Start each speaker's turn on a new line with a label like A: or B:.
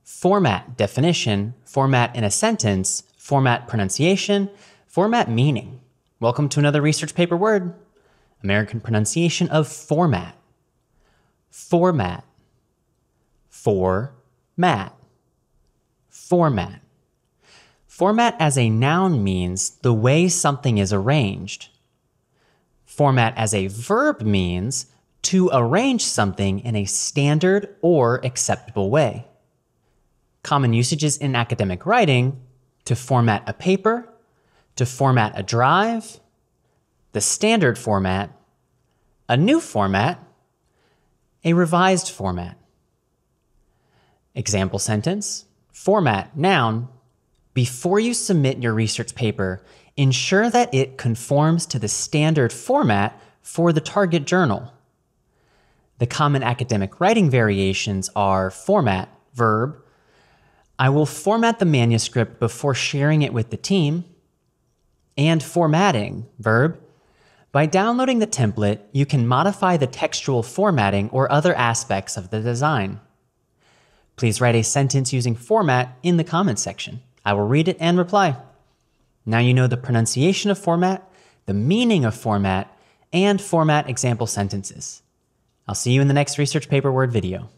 A: format definition, format in a sentence, format pronunciation, format meaning. Welcome to another research paper word. American pronunciation of format. Format. Format. Format. Format as a noun means the way something is arranged. Format as a verb means to arrange something in a standard or acceptable way. Common usages in academic writing: to format a paper, to format a drive, the standard format, a new format, a revised format. Example sentence: format noun. Before you submit your research paper, ensure that it conforms to the standard format for the target journal. The common academic writing variations are format, verb. I will format the manuscript before sharing it with the team. And formatting, verb. By downloading the template, you can modify the textual formatting or other aspects of the design. Please write a sentence using format in the comments section. I will read it and reply. Now you know the pronunciation of format, the meaning of format, and format example sentences. I'll see you in the next research paper word video.